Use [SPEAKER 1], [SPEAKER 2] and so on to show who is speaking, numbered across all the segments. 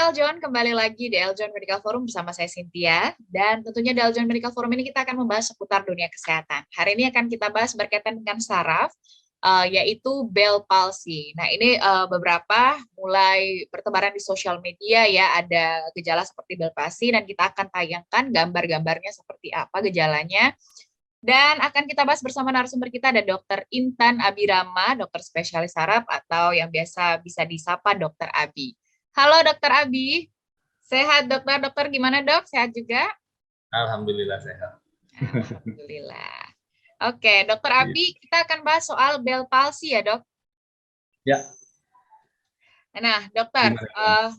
[SPEAKER 1] Eljon, kembali lagi di Eljon Medical Forum bersama saya Cynthia. Dan tentunya di Eljon Medical Forum ini kita akan membahas seputar dunia kesehatan. Hari ini akan kita bahas berkaitan dengan saraf, yaitu Bell palsy. Nah, ini beberapa mulai bertebaran di sosial media ya, ada gejala seperti Bell palsy dan kita akan tayangkan gambar-gambarnya seperti apa gejalanya. Dan akan kita bahas bersama narasumber kita ada Dr. Intan Abirama, dokter spesialis saraf atau yang biasa bisa disapa Dr. Abi. Halo Dokter Abi, sehat dokter? Dokter gimana dok? Sehat juga?
[SPEAKER 2] Alhamdulillah sehat.
[SPEAKER 1] Alhamdulillah. Oke, Dokter Abi, kita akan bahas soal Bell palsy ya dok?
[SPEAKER 2] Ya.
[SPEAKER 1] Nah dokter,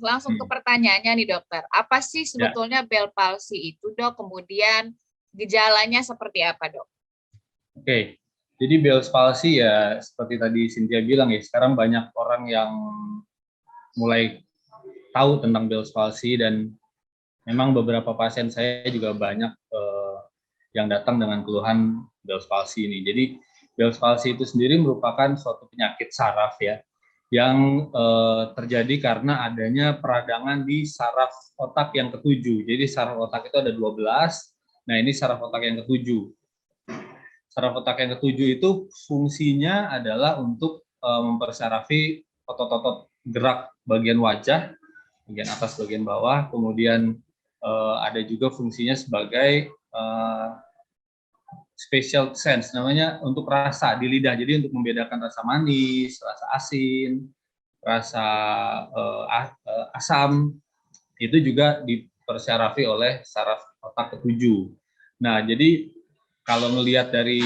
[SPEAKER 1] langsung ke pertanyaannya nih dokter. Apa sih sebetulnya Bell palsy itu dok? Kemudian gejalanya seperti apa dok?
[SPEAKER 2] Oke, jadi Bell palsy ya seperti tadi Cynthia bilang ya, sekarang banyak orang yang mulai tahu tentang Bell palsy dan memang beberapa pasien saya juga banyak yang datang dengan keluhan Bell palsy ini. Jadi Bell palsy itu sendiri merupakan suatu penyakit saraf ya yang terjadi karena adanya peradangan di saraf otak yang ketujuh. Jadi saraf otak itu ada 12. Nah, ini saraf otak yang ketujuh. Saraf otak yang ketujuh itu fungsinya adalah untuk mempersarafi otot-otot gerak bagian wajah, bagian atas, bagian bawah. Kemudian ada juga fungsinya sebagai special sense, namanya untuk rasa di lidah. Jadi untuk membedakan rasa manis, rasa asin, rasa asam, itu juga dipersarafi oleh saraf otak ketujuh. Nah, jadi kalau melihat dari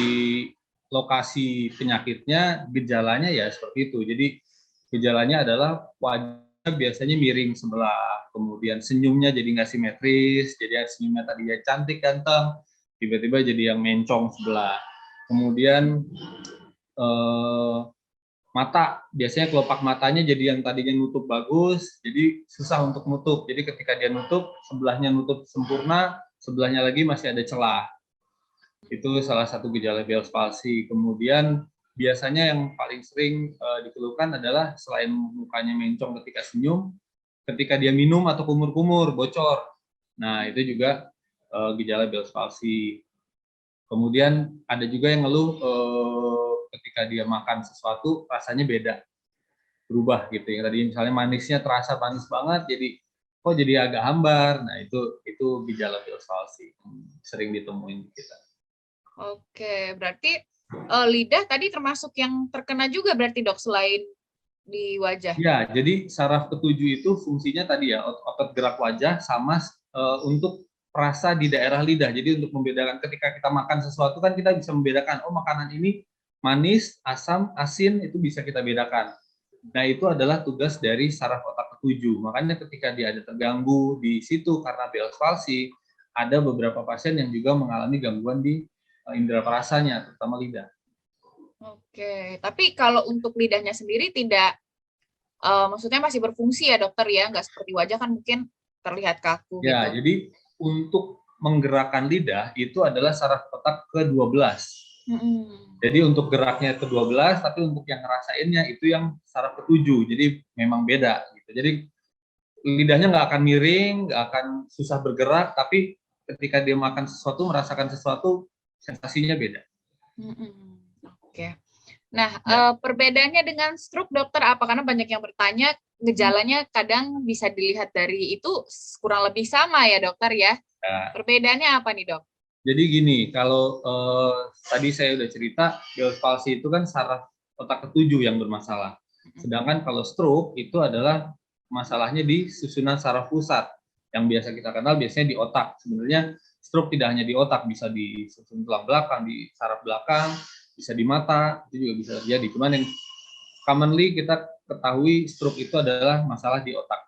[SPEAKER 2] lokasi penyakitnya, gejalanya ya seperti itu. Jadi gejalanya adalah wajah biasanya miring sebelah, kemudian senyumnya jadi nggak simetris, jadi senyumnya tadinya cantik, ganteng, tiba-tiba jadi yang mencong sebelah. Kemudian mata, biasanya kelopak matanya jadi yang tadinya nutup bagus, jadi susah untuk nutup. Jadi ketika dia nutup, sebelahnya nutup sempurna, sebelahnya lagi masih ada celah. Itu salah satu gejala Bell palsy. Kemudian biasanya yang paling sering dikeluhkan adalah selain mukanya mencong ketika senyum, ketika dia minum atau kumur-kumur, bocor. Nah, itu juga gejala Bell palsy. Kemudian ada juga yang ngeluh ketika dia makan sesuatu rasanya beda, berubah gitu. Yang tadi misalnya manisnya terasa manis banget, kok jadi agak hambar. Nah, itu gejala Bell palsy sering ditemuin di kita.
[SPEAKER 1] Oke, berarti lidah tadi termasuk yang terkena juga berarti dok, selain di wajah?
[SPEAKER 2] Ya, jadi saraf ketujuh itu fungsinya tadi ya, otot gerak wajah sama untuk perasa di daerah lidah. Jadi untuk membedakan ketika kita makan sesuatu kan kita bisa membedakan, oh makanan ini manis, asam, asin, itu bisa kita bedakan. Nah, itu adalah tugas dari saraf otak ketujuh. Makanya ketika dia ada terganggu di situ karena Bell palsy, ada beberapa pasien yang juga mengalami gangguan di indera perasanya, terutama lidah.
[SPEAKER 1] Oke, tapi kalau untuk lidahnya sendiri tidak, maksudnya masih berfungsi ya dokter ya, nggak seperti wajah kan mungkin terlihat kaku
[SPEAKER 2] Ya,
[SPEAKER 1] gitu.
[SPEAKER 2] jadi untuk menggerakkan lidah itu adalah saraf otak ke-12. Jadi untuk geraknya ke-12, tapi untuk yang ngerasainnya itu yang saraf ke-7. Jadi memang beda gitu. Jadi lidahnya nggak akan miring, nggak akan susah bergerak, tapi ketika dia makan sesuatu, merasakan sesuatu, sensasinya beda.
[SPEAKER 1] Oke. Nah, perbedaannya dengan stroke dokter apa? Karena banyak yang bertanya, gejalanya kadang bisa dilihat dari itu kurang lebih sama ya dokter ya. Perbedaannya apa nih dok?
[SPEAKER 2] Jadi gini, kalau tadi saya udah cerita, Bell palsy itu kan saraf otak ketujuh yang bermasalah. Sedangkan kalau stroke itu adalah masalahnya di susunan saraf pusat, yang biasa kita kenal biasanya di otak. Sebenarnya stroke tidak hanya di otak, bisa di susun tulang belakang, di saraf belakang, bisa di mata, itu juga bisa terjadi. Cuman yang commonly kita ketahui stroke itu adalah masalah di otak.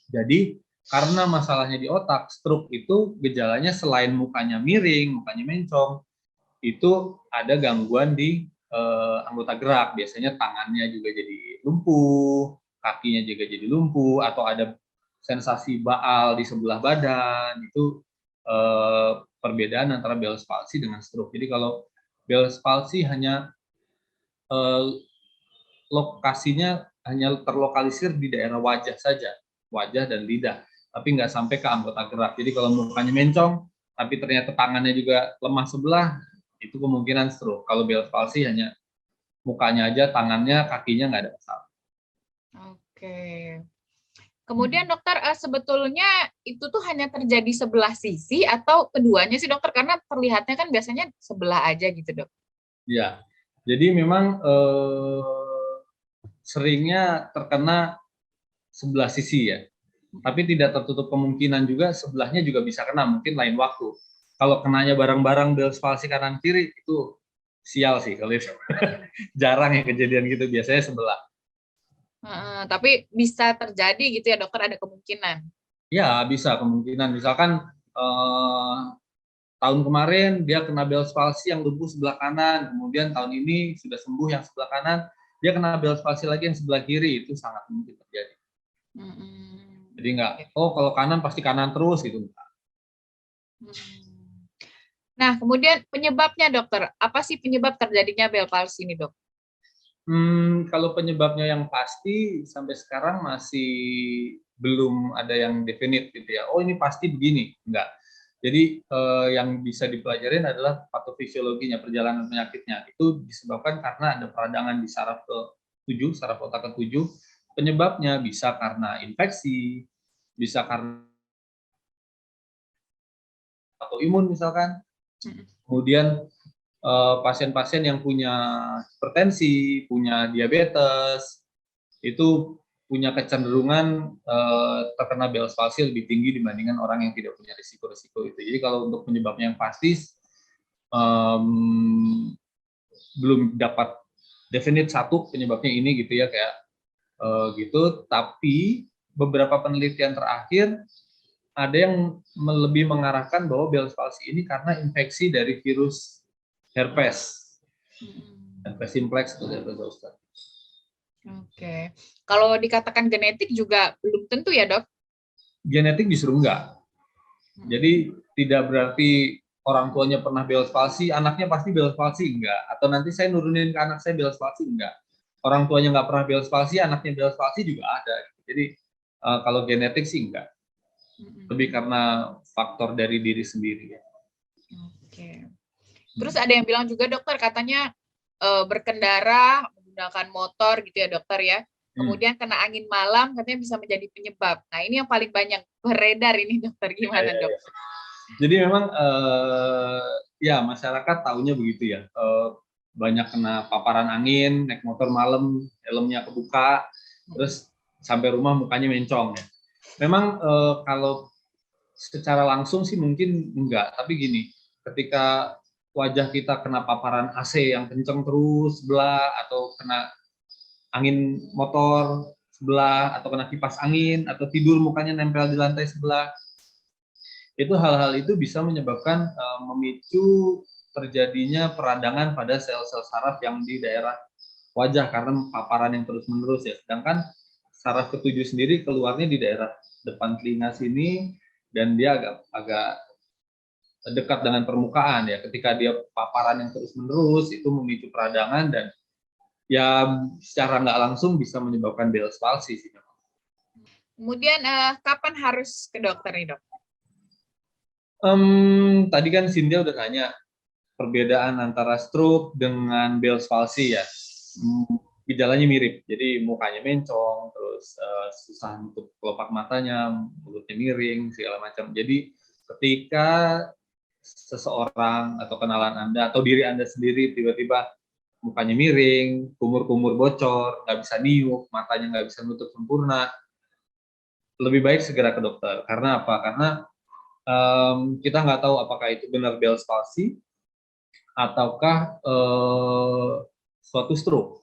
[SPEAKER 2] Jadi karena masalahnya di otak, stroke itu gejalanya selain mukanya miring, mukanya mencong, itu ada gangguan di anggota gerak. Biasanya tangannya juga jadi lumpuh, kakinya juga jadi lumpuh, atau ada sensasi baal di sebelah badan. Itu perbedaan antara Bell palsy dengan stroke. Jadi kalau Bell palsy hanya lokasinya hanya terlokalisir di daerah wajah saja. wajah dan lidah, tapi nggak sampai ke anggota gerak. Jadi kalau mukanya mencong, tapi ternyata tangannya juga lemah sebelah, itu kemungkinan stroke. Kalau Bell's palsy hanya mukanya aja, tangannya, kakinya nggak ada masalah.
[SPEAKER 1] Oke. Kemudian dokter, sebetulnya itu tuh hanya terjadi sebelah sisi atau keduanya sih dokter? Karena terlihatnya kan biasanya sebelah aja gitu dok.
[SPEAKER 2] Ya, jadi memang seringnya terkena sebelah sisi ya. Tapi tidak tertutup kemungkinan juga sebelahnya juga bisa kena, mungkin lain waktu. Kalau kenanya bareng-bareng Bell's palsy kanan kiri itu sial sih kalau itu. Jarang ya kejadian gitu, biasanya sebelah.
[SPEAKER 1] Tapi bisa terjadi gitu ya dokter, ada kemungkinan.
[SPEAKER 2] Ya, bisa kemungkinan. Misalkan tahun kemarin dia kena Bell's palsy yang lumpuh sebelah kanan, kemudian tahun ini sudah sembuh yang sebelah kanan, dia kena Bell's palsy lagi yang sebelah kiri, itu sangat mungkin terjadi. Jadi nggak, oh kalau kanan pasti kanan terus gitu.
[SPEAKER 1] Nah, kemudian penyebabnya dokter, apa sih penyebab terjadinya Bell's palsy ini dok?
[SPEAKER 2] Kalau penyebabnya yang pasti sampai sekarang masih belum ada yang definit gitu ya. Oh ini pasti begini, enggak. Jadi yang bisa dipelajarin adalah patofisiologinya, perjalanan penyakitnya. Itu disebabkan karena ada peradangan di saraf ke-7, saraf otak ke-7. Penyebabnya bisa karena infeksi, bisa karena autoimun misalkan. Kemudian pasien-pasien yang punya hipertensi, punya diabetes, itu punya kecenderungan terkena Bell's palsy lebih tinggi dibandingkan orang yang tidak punya risiko-risiko itu. Jadi kalau untuk penyebabnya yang pasti belum dapat definit satu penyebabnya ini gitu ya kayak gitu. Tapi beberapa penelitian terakhir ada yang lebih mengarahkan bahwa Bell's palsy ini karena infeksi dari virus herpes. Herpes simplex atau herpes zoster.
[SPEAKER 1] Oke. Kalau dikatakan genetik juga belum tentu ya dok?
[SPEAKER 2] Genetik justru enggak. Jadi tidak berarti orang tuanya pernah Bell's palsy, anaknya pasti Bell's palsy enggak. Atau nanti saya nurunin ke anak saya Bell's palsy enggak. Orang tuanya nggak pernah Bell's palsy, anaknya Bell's palsy juga ada. Jadi kalau genetik sih enggak. Lebih karena faktor dari diri sendiri ya.
[SPEAKER 1] Oke. Terus ada yang bilang juga dokter katanya berkendara menggunakan motor gitu ya dokter ya. Kemudian kena angin malam katanya bisa menjadi penyebab. Nah ini yang paling banyak beredar ini dokter, gimana dok?
[SPEAKER 2] Jadi memang ya masyarakat taunya begitu ya. Banyak kena paparan angin, naik motor malam, helmnya kebuka, terus sampai rumah mukanya mencong ya. Memang kalau secara langsung sih mungkin enggak, tapi gini, ketika wajah kita kena paparan AC yang kenceng terus sebelah, atau kena angin motor sebelah, atau kena kipas angin, atau tidur mukanya nempel di lantai sebelah, itu hal-hal itu bisa menyebabkan memicu terjadinya peradangan pada sel-sel saraf yang di daerah wajah karena paparan yang terus-menerus ya. Sedangkan saraf ketujuh sendiri keluarnya di daerah depan telinga sini dan dia agak dekat dengan permukaan ya. Ketika dia paparan yang terus-menerus itu memicu peradangan dan ya secara nggak langsung bisa menyebabkan Bell's palsy sih.
[SPEAKER 1] Kemudian kapan harus ke dokter nih dok?
[SPEAKER 2] Tadi kan Cynthia udah tanya perbedaan antara stroke dengan Bell's palsy ya. Gejalanya mirip, jadi mukanya mencong, terus susah untuk kelopak matanya, mulutnya miring, segala macam. Jadi ketika seseorang atau kenalan Anda atau diri Anda sendiri tiba-tiba mukanya miring, kumur-kumur bocor, nggak bisa niup, matanya nggak bisa nutup sempurna, lebih baik segera ke dokter. Karena apa? Karena kita nggak tahu apakah itu benar Bell's palsy ataukah suatu stroke.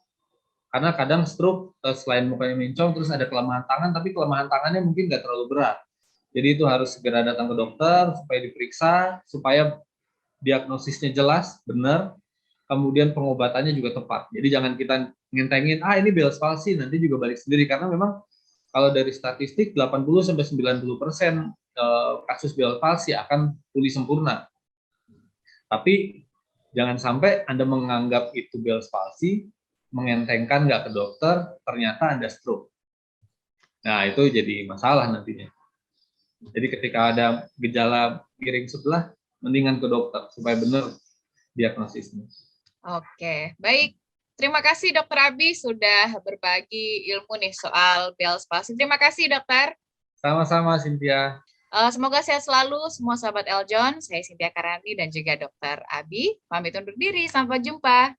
[SPEAKER 2] Karena kadang stroke selain mukanya mencong terus ada kelemahan tangan, tapi kelemahan tangannya mungkin nggak terlalu berat. Jadi itu harus segera datang ke dokter supaya diperiksa, supaya diagnosisnya jelas, benar, kemudian pengobatannya juga tepat. Jadi jangan kita ngentengin, ini Bell's palsy, nanti juga balik sendiri. Karena memang kalau dari statistik 80-90% kasus Bell's palsy akan pulih sempurna. Tapi jangan sampai Anda menganggap itu Bell's palsy, mengentengkan nggak ke dokter, ternyata Anda stroke. Nah, itu jadi masalah nantinya. Jadi ketika ada gejala piring sebelah, mendingan ke dokter supaya benar diagnosisnya.
[SPEAKER 1] Oke, baik. Terima kasih Dokter Abi sudah berbagi ilmu nih soal Bell's palsy. Terima kasih Dokter.
[SPEAKER 2] Sama-sama, Cynthia.
[SPEAKER 1] Semoga sehat selalu semua sahabat Eljon. Saya Cynthia Karani dan juga Dokter Abi. Pamit undur diri. Sampai jumpa.